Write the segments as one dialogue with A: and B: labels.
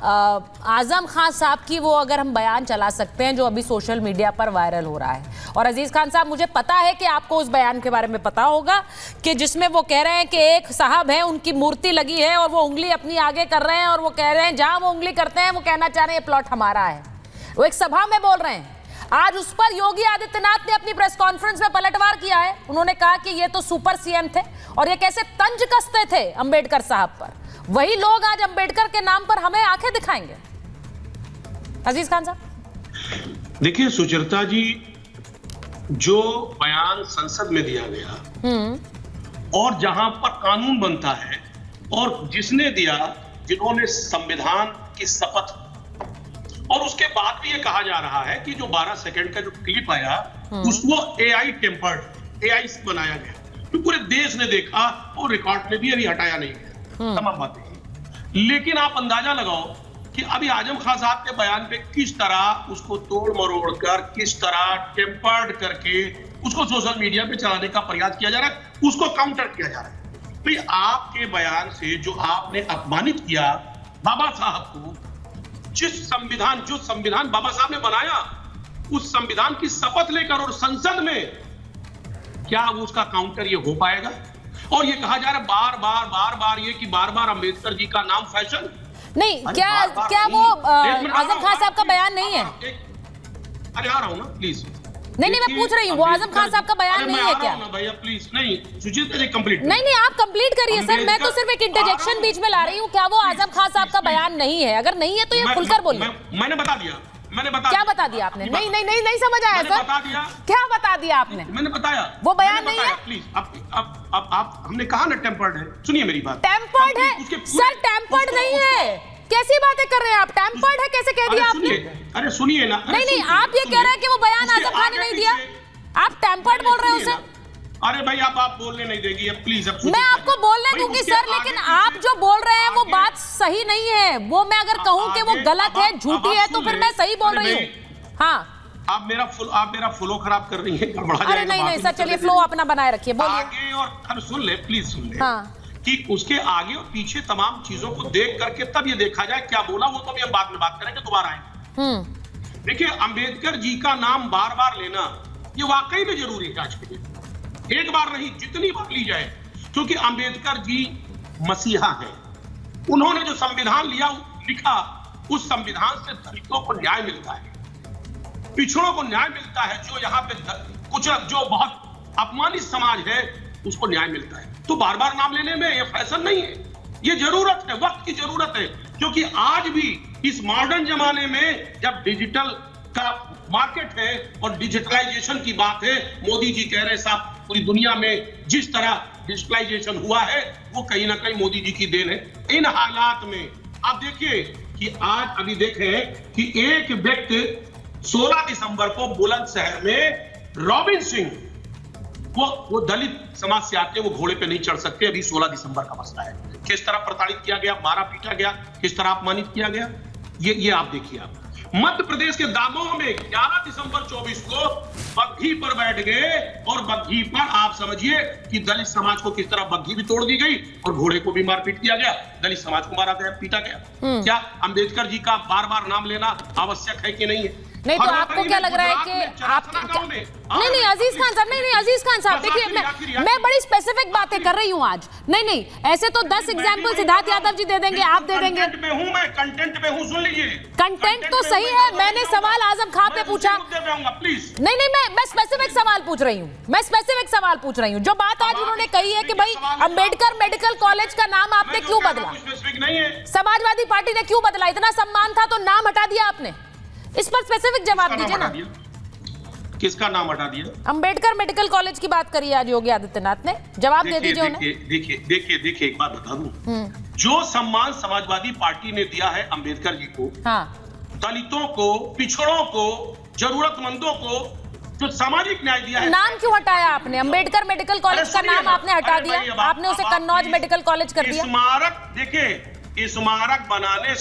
A: आजम खान साहब की वो अगर हम बयान चला सकते हैं जो अभी सोशल मीडिया पर वायरल हो रहा है। और अजीज खान साहब, मुझे पता है कि आपको उस बयान के बारे में पता होगा कि जिसमें वो कह रहे हैं कि एक साहब है, उनकी मूर्ति लगी है और वो उंगली अपनी आगे कर रहे हैं और वो कह रहे हैं जहां वो उंगली करते हैं वो कहना चाह रहे हैं ये प्लॉट हमारा है। वो एक सभा में बोल रहे हैं। आज उस पर योगी आदित्यनाथ ने अपनी प्रेस कॉन्फ्रेंस में पलटवार किया है। उन्होंने कहा कि ये तो सुपर सीएम थे और ये कैसे तंज कसते थे अंबेडकर साहब पर। वही लोग आज अंबेडकर के नाम पर हमें आंखें दिखाएंगे। अजीज खान साहब,
B: देखिए सुचरिता जी, जो बयान संसद में दिया गया और जहां पर कानून बनता है और जिसने दिया, जिन्होंने संविधान की शपथ, और उसके बाद भी ये कहा जा रहा है कि जो 12 सेकंड का जो क्लिप आया उसको एआई टेम्पर्ड, एआई से बनाया गया, तो पूरे देश ने देखा और रिकॉर्ड में भी अभी हटाया नहीं गया, तमाम बातें। लेकिन आप अंदाजा लगाओ कि अभी आजम खान साहब के बयान पे किस तरह उसको तोड़ मरोड़ कर, किस तरह टेम्पर्ड करके उसको सोशल मीडिया पे चलाने का प्रयास किया जा रहा है, उसको काउंटर किया जा रहा है। भाई आपके बयान से जो आपने अपमानित किया बाबा साहब को, जो संविधान बाबा साहब ने बनाया, उस संविधान की शपथ लेकर और संसद में, क्या उसका काउंटर ये हो पाएगा? और ये कहा जा रहा है बार बार ये कि बार बार अंबेडकर जी का नाम फैशन
A: नहीं, क्या वो आजम खान साहब का बयान नहीं है?
B: अरे आ रहा हूं ना, प्लीज।
A: नहीं, मैं पूछ रही हूँ, वो आजम खान साहब का बयान नहीं है क्या?
B: भैया प्लीज, नहीं सुजीत जी कंप्लीट।
A: नहीं, आप कंप्लीट करिए सर, मैं तो सिर्फ एक इंटरजेक्शन बीच में ला रही हूँ। क्या वो आजम खान साहब का बयान नहीं है? अगर नहीं है तो ये खुलकर बोलिए।
B: मैंने बता दिया।
A: क्या बता दिया आपने? नहीं समझ आया सर।
B: बता दिया।
A: क्या बता दिया आपने?
B: मैंने बताया
A: वो बयान नहीं है।
B: प्लीज, अब आप, हमने कहा ना टेम्पर्ड है, सुनिए मेरी बात।
A: टेम्पर्ड है सर? टेम्पर्ड नहीं है। कैसी बातें कर रहे हैं आप? टेम्पर्ड है कैसे कह दिया आपने?
B: अरे सुनिए ना।
A: नहीं, आप ये कह रहे हैं कि वो बयान आजम खान ने नहीं दिया, आप टेम्पर्ड बोल रहे हो उसे।
B: अरे भाई आप बोलने नहीं देगी अब, प्लीज। अब
A: मैं आपको बोलने दूंगी सर, लेकिन आप जो बोल रहे हैं वो बात सही नहीं है। वो मैं अगर कहूं कि वो गलत है, झूठी है, तो फिर मैं सही बोल रही हूँ। हाँ,
B: आप मेरा फ्लो खराब कर रही हैं, गड़बड़ा जाएगा।
A: अरे नहीं सर, चलिए फ्लो अपना बनाए रखिए, बोलिए।
B: आगे और सुन ले, प्लीज सुन ले।
A: हाँ,
B: कि उसके आगे और पीछे तमाम चीजों को देख करके तब ये देखा जाए क्या बोला, वो तो हम बाद में बात करेंगे, दोबारा आएंगे। देखिए, अंबेडकर जी का नाम बार बार लेना ये वाकई में जरूरी है आज के लिए। एक बार नहीं, जितनी बार ली जाए, क्योंकि अंबेडकर जी मसीहा है। उन्होंने जो संविधान लिखा, उस संविधान से दलितों को न्याय मिलता है, पिछड़ों को न्याय मिलता है, जो यहाँ पे कुछ जो बहुत अपमानित समाज है उसको न्याय मिलता है। तो बार बार नाम लेने में ये फैशन नहीं है, ये जरूरत है, वक्त की जरूरत है। क्योंकि आज भी इस मॉडर्न जमाने में जब डिजिटल का मार्केट है और डिजिटलाइजेशन की बात है, मोदी जी कह रहे साहब पूरी दुनिया में जिस तरह डिजिटलाइजेशन हुआ है वो कहीं ना कहीं मोदी जी की देन है। इन हालात में आप देखिए कि आज अभी देखें कि एक व्यक्ति 16 दिसंबर को बुलंदशहर में रॉबिन सिंह, वो दलित समाज से आते हैं, वो घोड़े पे नहीं चढ़ सकते। अभी 16 दिसंबर का मसला है, किस तरह प्रताड़ित किया गया, मारा पीटा गया, किस तरह अपमानित किया गया, ये आप देखिए। आप मध्य प्रदेश के दामोह में 11 दिसंबर 24 को बग्घी पर बैठ गए और बग्घी पर आप समझिए कि दलित समाज को किस तरह बग्घी भी तोड़ दी गई और घोड़े को भी मारपीट किया गया, दलित समाज को मारा गया, पीटा गया। क्या अंबेडकर जी का बार बार नाम लेना आवश्यक है कि नहीं है?
A: नहीं तो आपको क्या लग रहा है कि आप नहीं अजीज खान साहब, नहीं अजीज खान साहब, देखिए मैं बड़ी स्पेसिफिक बातें कर रही हूँ आज। नहीं ऐसे तो 10 एग्जांपल सिद्धार्थ यादव जी दे देंगे, आप दे देंगे।
B: कंटेंट में हूं, सुन लीजिए।
A: कंटेंट तो सही है, मैंने सवाल आजम खान पे पूछा। नहीं मैं स्पेसिफिक सवाल पूछ रही हूँ, मैं स्पेसिफिक सवाल पूछ रही हूँ। जो बात आज उन्होंने कही है कि भाई अंबेडकर मेडिकल कॉलेज का नाम आपने क्यों बदला, समाजवादी पार्टी ने क्यों बदला, इतना सम्मान था तो नाम हटा दिया आपने, इस पर स्पेसिफिक जवाब दीजिए ना।
B: किसका नाम हटा दिया?
A: अंबेडकर मेडिकल कॉलेज की बात करी आज योगी आदित्यनाथ ने, जवाब दे दीजिए उन्हें।
B: देखिए एक बात बता दूं, जो सम्मान समाजवादी पार्टी ने दिया है अंबेडकर जी को,
A: हाँ,
B: दलितों को, पिछड़ों को, जरूरतमंदों को जो सामाजिक न्याय दिया है,
A: नाम क्यों हटाया आपने? अंबेडकर मेडिकल कॉलेज का नाम आपने हटा दिया, आपने उसे कन्नौज मेडिकल कॉलेज कर दिया।
B: स्मारक, देखिए स्मारक बनाने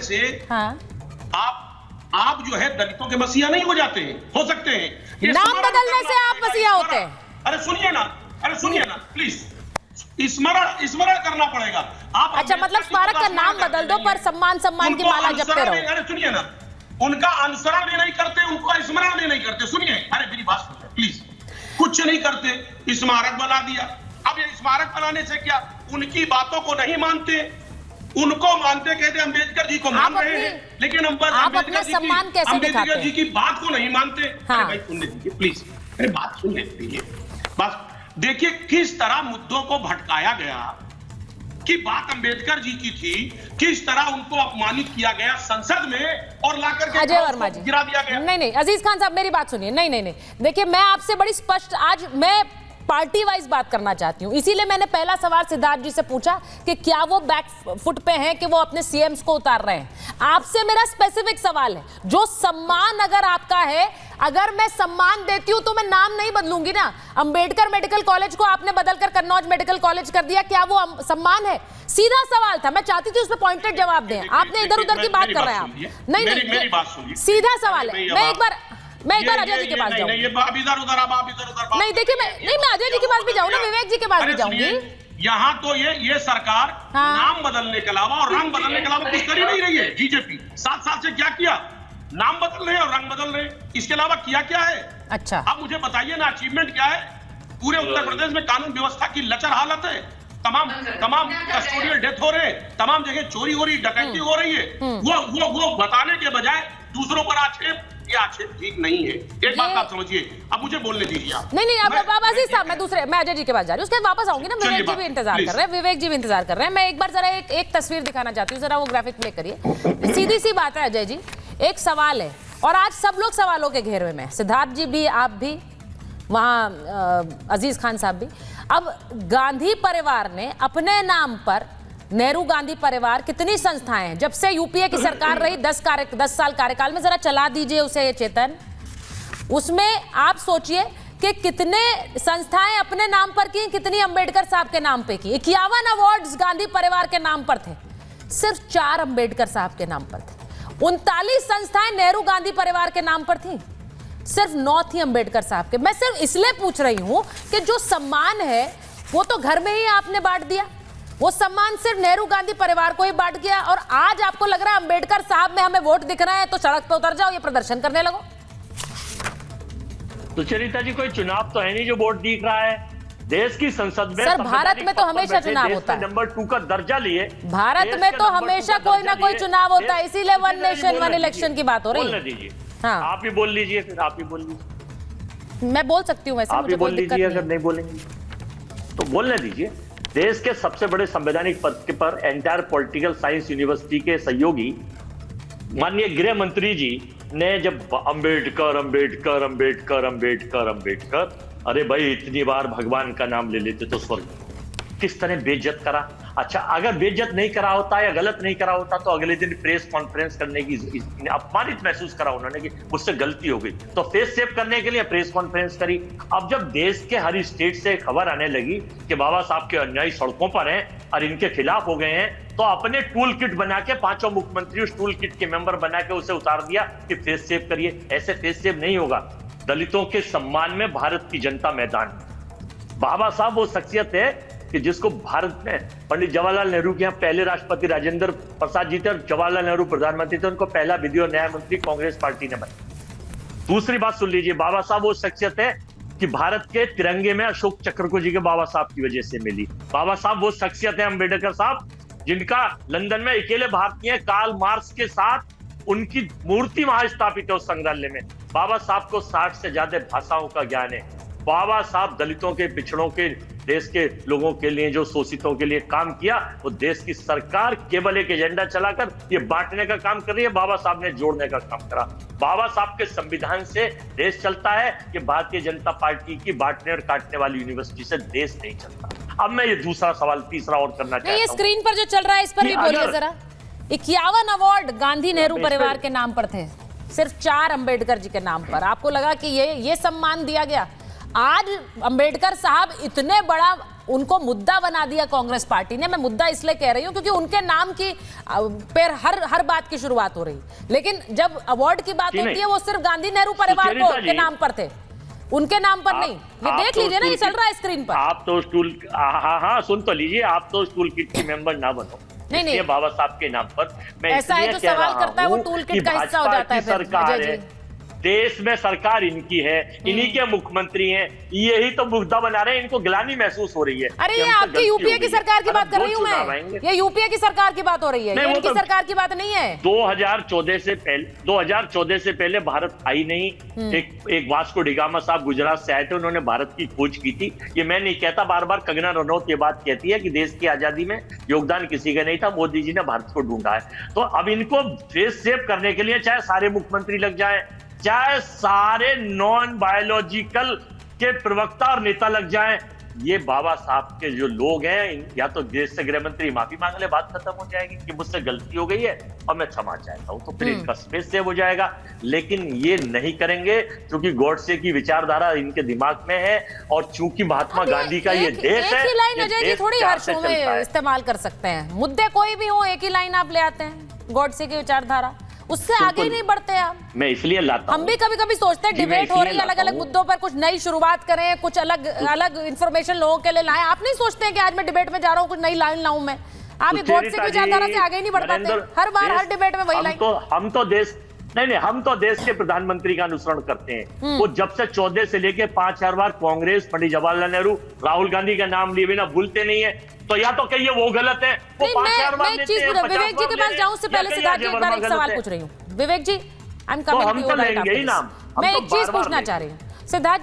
B: से
A: हाँ,
B: आप जो है दलितों के मसीहा नहीं हो जाते हैं, हो सकते हैं।
A: नाम बदलने से आप मसीहा होते हैं?
B: अरे सुनिए ना प्लीज। स्मरण करना पड़ेगा। आप
A: अच्छा, मतलब स्मारक का नाम बदल दो पर सम्मान की माला जपते रहो।
B: अरे सुनिए ना, उनका अनुसरण भी नहीं करते, उनको स्मरण भी नहीं करते। सुनिए, अरे मेरी बात सुनिए प्लीज। कुछ नहीं करते, स्मारक बना दिया। अब ये स्मारक बनाने से क्या, उनकी बातों को नहीं मानते, उनको मानते, कहते अम्बेडकर जी को मान रहे हैं, लेकिन अम्बेडकर जी की बात को नहीं मानते।
A: हाँ।
B: अरे भाई सुनने दीजिए प्लीज, अरे बात सुनने दीजिए बस। देखिए किस तरह मुद्दों को भटकाया गया कि बात अंबेडकर जी की थी, किस तरह उनको अपमानित किया गया संसद में और लाकर के
A: अजय वर्मा जी
B: गिरा दिया गया।
A: नहीं, अजीज खान साहब मेरी बात सुनिए। नहीं, देखिए मैं आपसे बड़ी स्पष्ट, आज मैं पार्टी वाइज बात करना चाहती हूं, इसीलिए मैंने पहला सवाल सिद्धार्थ जी से पूछा कि क्या वो बैक फुट पे हैं कि वो अपने सीएम्स को उतार रहे हैं। आपसे मेरा स्पेसिफिक सवाल है, जो सम्मान अगर आपका है, अगर मैं सम्मान देती हूं तो मैं नाम नहीं बदलूंगी ना। अंबेडकर मेडिकल कॉलेज को आपने बदलकर कन्नौज मेडिकल कॉलेज कर दिया, क्या वो सम्मान है? सीधा सवाल था, मैं चाहती थी उस पर पॉइंटेड जवाब दें। आपने इधर उधर की बात कर रहे हैं आप। नहीं, सीधा सवाल है। मैं एक बार अजय जी के पास जाऊंगी। नहीं देखिए, मैं अजय जी के पास भी जाऊँ ना, विवेक जी के पास भी जाऊंगी।
B: यहाँ तो ये सरकार नाम बदलने के अलावा और रंग बदलने के अलावा कुछ कर ही नहीं रही है। बीजेपी 7 साल से क्या किया? नाम बदल रहे हैं और रंग बदल रहे हैं, इसके अलावा किया क्या है?
A: अच्छा,
B: अब मुझे बताइए ना, अचीवमेंट क्या है? पूरे उत्तर प्रदेश में कानून व्यवस्था की लचर हालत है, तमाम कस्टोडियल डेथ हो रहे हैं, तमाम जगह चोरी हो रही, डकैती हो रही है। वो बताने के बजाय दूसरों पर आक्षेप, ये आक्षेप ठीक नहीं है। एक बात आप समझिए। अब मुझे बोलने दीजिए आप।
A: नहीं, अब अजीज साहब, मैं अजय जी के पास जा रही हूँ, उसके बाद वापस आऊंगी ना। विवेक जी भी इंतजार कर रहे हैं। मैं एक बार जरा एक तस्वीर दिखाना चाहती हूँ, जरा वो ग्राफिक प्ले करिए। सीधी सी बात है अजय जी, एक सवाल है और आज सब लोग सवालों के घेरे में, सिद्धार्थ जी भी, आप भी, वहां अजीज खान साहब भी। अब गांधी परिवार ने अपने नाम पर, नेहरू गांधी परिवार, कितनी संस्थाएं हैं जब से यूपीए की सरकार रही, 10 साल कार्यकाल में, जरा चला दीजिए उसे चेतन। उसमें आप सोचिए कि कितने संस्थाएं अपने नाम पर की, कितनी अंबेडकर साहब के नाम पे की। 51 अवार्ड्स गांधी परिवार के नाम पर थे, सिर्फ 4 अंबेडकर साहब के नाम पर थे। 39 संस्थाएं नेहरू गांधी परिवार के नाम पर थी, सिर्फ 9 थी अंबेडकर साहब के। मैं सिर्फ इसलिए पूछ रही हूं कि जो सम्मान है वो तो घर में ही आपने बांट दिया, वो सम्मान सिर्फ नेहरू गांधी परिवार को ही बांट गया, और आज आपको लग रहा है अंबेडकर साहब में हमें वोट दिख रहे हैं तो सड़क पे उतर जाओ, ये प्रदर्शन करने लगो।
C: सुचरिता जी, कोई चुनाव तो है नहीं जो वोट दिख रहा है। देश की संसद में,
A: सर भारत में तो हमेशा चुनाव होता है।
C: नंबर 2 का दर्जा लिए
A: भारत में तो हमेशा कोई ना कोई चुनाव होता है, इसीलिए 1 नेशन 1 इलेक्शन की बात हो रही है। हाँ,
C: आप ही बोल लीजिए, फिर आप ही बोल लीजिए।
A: मैं बोल सकती हूँ वैसे,
C: आप ही बोल लीजिए, अगर नहीं बोलेंगे तो बोलने दीजिए। देश के सबसे बड़े संवैधानिक पद पर एंटायर पॉलिटिकल साइंस यूनिवर्सिटी के सहयोगी माननीय गृह मंत्री जी ने जब अम्बेडकर अम्बेडकर अम्बेडकर अम्बेडकर अम्बेडकर, अरे भाई इतनी बार भगवान का नाम ले लेते तो स्वर्ग, किस तरह बेइज्जत करा। अच्छा, अगर बेइज्जत नहीं करा होता या गलत नहीं करा होता तो अगले दिन प्रेस कॉन्फ्रेंस करने की, अपमानित महसूस करा उन्होंने कि मुझसे गलती हो गई, तो फेस सेव करने के लिए प्रेस कॉन्फ्रेंस करी। अब जब देश के हर स्टेट से खबर आने लगी कि बाबा साहब के अनुयायी सड़कों पर हैं और इनके खिलाफ हो गए हैं, तो अपने टूल किट बना के 5 मुख्यमंत्री उस टूल किट के मेंबर बना के उसे उतार दिया कि फेस सेव करिए। ऐसे फेस सेव नहीं होगा। दलितों के सम्मान में भारत की जनता मैदान में। बाबा साहब वो शख्सियत है कि जिसको भारत में, पंडित जवाहरलाल नेहरू के यहाँ पहले राष्ट्रपति राजेंद्र प्रसाद जी थे और जवाहरलाल नेहरू प्रधानमंत्री थे, उनको पहला विधि और न्याय मंत्री कांग्रेस पार्टी ने बनाया। दूसरी बात सुन लीजिए, बाबा साहब वो शख्सियत है कि भारत के तिरंगे में अशोक चक्र को जी के बाबा साहब की वजह से मिली। बाबा साहब वो शख्सियत है, अम्बेडकर साहब, जिनका लंदन में अकेले भारतीय कार्ल मार्क्स के साथ उनकी मूर्ति वहां स्थापित है उस संग्रहालय में। बाबा साहब को 60 से ज्यादा भाषाओं का ज्ञान है। बाबा साहब दलितों के, पिछड़ों के, देश के लोगों के लिए, जो शोषितों के लिए काम किया, वो देश की सरकार केवल एक एजेंडा चलाकर ये बांटने का काम कर रही है। बाबा साहब ने जोड़ने का काम करा। बाबा साहब के संविधान से देश चलता है कि भारतीय जनता पार्टी की बांटने और काटने वाली यूनिवर्सिटी से देश नहीं चलता। अब मैं ये दूसरा सवाल, तीसरा और करना चाहता हूं।
A: ये स्क्रीन पर जो चल रहा है इस पर भी बोलिए जरा। 51 अवार्ड गांधी नेहरू परिवार के नाम पर थे, सिर्फ 4 अंबेडकर जी के नाम पर। आपको लगा कि ये सम्मान दिया गया? आज अंबेडकर साहब इतने बड़ा उनको मुद्दा बना दिया कांग्रेस पार्टी ने। मैं मुद्दा इसलिए कह रही हूं क्योंकि उनके नाम की पर हर बात की शुरुआत हो रही, लेकिन जब अवार्ड की बात होती है वो सिर्फ गांधी नेहरू परिवार के नाम पर थे। उनके नाम पर नहीं। ये देख लीजिए ना, ये चल रहा है स्क्रीन पर।
C: आप तो उस टूल, हाँ सुन तो लीजिए, आप तो उस टूल किट की मेंबर ना बनो।
A: नहीं
C: बाबा साहब के नाम पर मैं
A: ऐसा है, जो सवाल करता है वो टूल किट का हिस्सा हो जाता है।
C: सरकार है, देश में सरकार इनकी है, इन्हीं के मुख्यमंत्री हैं, यही तो मुद्दा बना रहे हैं, इनको गिलानी महसूस हो रही है।
A: अरे ये आपकी यूपीए की सरकार की बात कर रही हूँ मैं, ये यूपीए की सरकार की बात हो रही है, ये इनकी सरकार की बात नहीं है।
C: 2014 से पहले भारत आई नहीं। एक वास्को डिगामा साहब गुजरात से आए थे, उन्होंने भारत की खोज की थी। ये मैं नहीं कहता, बार बार कंगना रनौत ये बात कहती है कि देश की आजादी में योगदान किसी का नहीं था, मोदी जी ने भारत को ढूंढा है। तो अब इनको फेस सेव करने के लिए चाहे सारे मुख्यमंत्री लग जाए, चाहे सारे नॉन बायोलॉजिकल के प्रवक्ता और नेता लग जाएं, ये बाबा साहब के जो लोग हैं, या तो देश से गृह मंत्री माफी मांग ले, बात खत्म हो जाएगी कि मुझसे गलती हो गई है और मैं क्षमा चाहता हूं, तो फिर इनका स्पेस सेव हो जाएगा। लेकिन ये नहीं करेंगे, क्योंकि गॉडसे की विचारधारा इनके दिमाग में है, और चूंकि महात्मा गांधी का ये देश है,
A: एक ही लाइन अजय जी थोड़ी हर शो में इस्तेमाल कर सकते हैं, मुद्दे कोई भी हो एक ही लाइन आप ले आते हैं, गॉडसे की विचारधारा, उससे आगे ही नहीं बढ़ते आप।
C: मैं इसलिए लाता हूं।
A: हम भी कभी कभी सोचते हैं डिबेट हो रही है, अलग अलग मुद्दों पर कुछ नई शुरुआत करें, कुछ अलग इंफॉर्मेशन लोगों के लिए लाएं। आप नहीं सोचते हैं कि आज मैं डिबेट में जा रहा हूं, कुछ नई लाइन लाऊं मैं? आप ये गॉडसे की विचारधारा से आगे ही नहीं बढ़ पाते, हर बार हर डिबेट में वही लाइन।
C: हम तो देश के प्रधानमंत्री का अनुसरण करते हैं। वो जब से 14 से लेके 5 बार कांग्रेस, पंडित जवाहरलाल नेहरू, राहुल गांधी का नाम लिए बिना भूलते नहीं है। तो या तो कहिए वो गलत है, वो 5 बार लेते हैं,
A: विवेक जी के पास जाऊं से पहले सिद्धार्थ जी एक बार एक सवाल पूछ रही हूँ। Vivek ji, I am coming to you right after this. मैं एक चीज पूछना चाह रही हूँ सिद्धार्थ